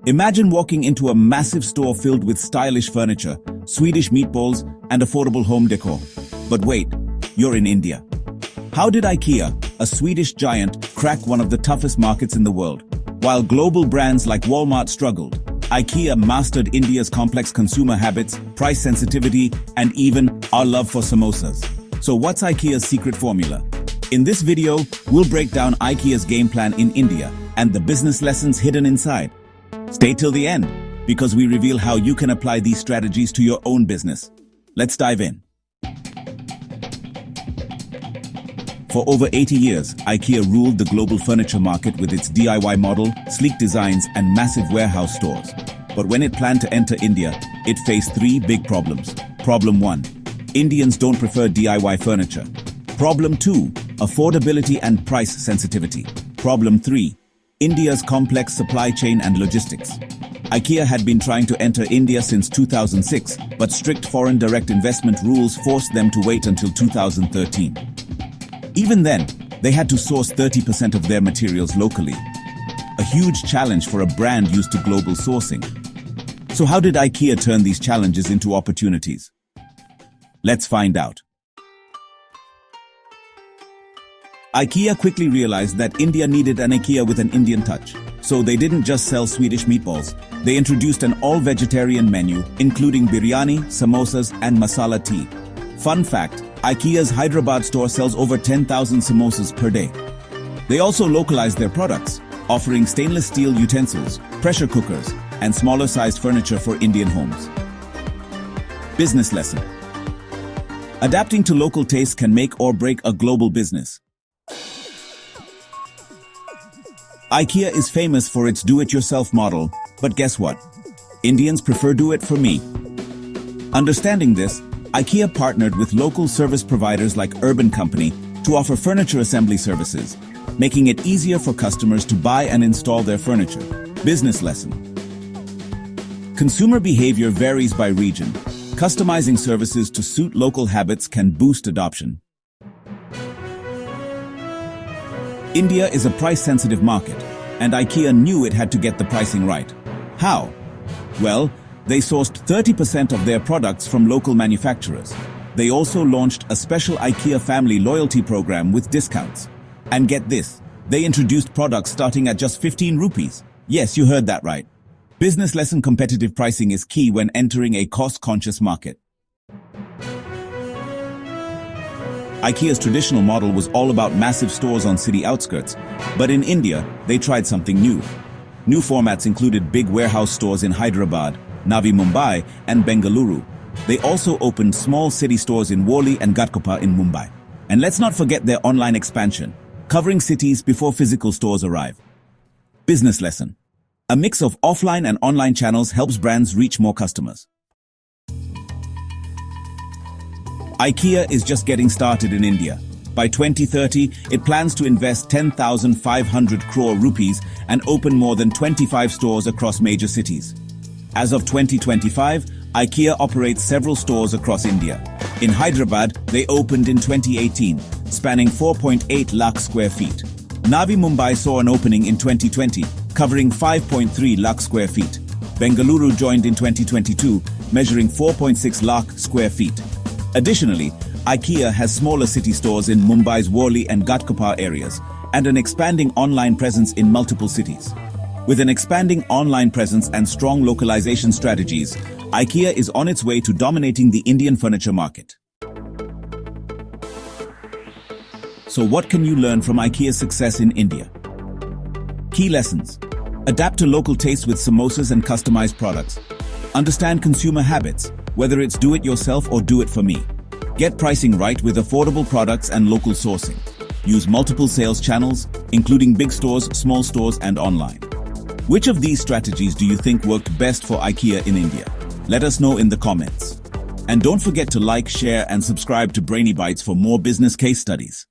Imagine walking into a massive store filled with stylish furniture, Swedish meatballs, and affordable home decor. But wait, you're in India. How did Ikea, a Swedish giant, crack one of the toughest markets in the world? While global brands like Walmart struggled, Ikea mastered India's complex consumer habits, price sensitivity, and even our love for samosas. So what's Ikea's secret formula? In this video, we'll break down Ikea's game plan in India and the business lessons hidden inside. Stay till the end, because we reveal how you can apply these strategies to your own business. Let's dive in. For over 80 years, Ikea ruled the global furniture market with its DIY model, sleek designs, and massive warehouse stores. But when it planned to enter India, it faced three big problems. Problem 1. Indians don't prefer DIY furniture. Problem 2. Affordability and price sensitivity. Problem 3. India's complex supply chain and logistics. Ikea had been trying to enter India since 2006, but strict foreign direct investment rules forced them to wait until 2013. Even then, they had to source 30% of their materials locally. A huge challenge for a brand used to global sourcing. So how did Ikea turn these challenges into opportunities? Let's find out. Ikea quickly realized that India needed an Ikea with an Indian touch. So they didn't just sell Swedish meatballs. They introduced an all-vegetarian menu, including biryani, samosas, and masala tea. Fun fact, Ikea's Hyderabad store sells over 10,000 samosas per day. They also localized their products, offering stainless steel utensils, pressure cookers, and smaller-sized furniture for Indian homes. Business lesson. Adapting to local tastes can make or break a global business. Ikea is famous for its do-it-yourself model, but guess what? Indians prefer do-it-for-me. Understanding this, Ikea partnered with local service providers like Urban Company to offer furniture assembly services, making it easier for customers to buy and install their furniture. Business lesson. Consumer behavior varies by region. Customizing services to suit local habits can boost adoption. India is a price-sensitive market, and Ikea knew it had to get the pricing right. How? Well, they sourced 30% of their products from local manufacturers. They also launched a special Ikea family loyalty program with discounts. And get this, they introduced products starting at just 15 rupees. Yes, you heard that right. Business lesson: competitive pricing is key when entering a cost-conscious market. Ikea's traditional model was all about massive stores on city outskirts, but in India, they tried something new. New formats included big warehouse stores in Hyderabad, Navi Mumbai, and Bengaluru. They also opened small city stores in Worli and Ghatkopar in Mumbai. And let's not forget their online expansion, covering cities before physical stores arrive. Business lesson. A mix of offline and online channels helps brands reach more customers. Ikea is just getting started in India. By 2030, it plans to invest 10,500 crore rupees and open more than 25 stores across major cities. As of 2025, Ikea operates several stores across India. In Hyderabad, they opened in 2018, spanning 4.8 lakh square feet. Navi Mumbai saw an opening in 2020, covering 5.3 lakh square feet. Bengaluru joined in 2022, measuring 4.6 lakh square feet. Additionally, Ikea has smaller city stores in Mumbai's Worli and Ghatkopar areas, and an expanding online presence in multiple cities. With an expanding online presence and strong localization strategies, Ikea is on its way to dominating the Indian furniture market. So what can you learn from Ikea's success in India? Key lessons. Adapt to local tastes with samosas and customized products. Understand consumer habits, whether it's do-it-yourself or do-it-for-me. Get pricing right with affordable products and local sourcing. Use multiple sales channels, including big stores, small stores, and online. Which of these strategies do you think worked best for Ikea in India? Let us know in the comments. And don't forget to like, share, and subscribe to Brainy Bytes for more business case studies.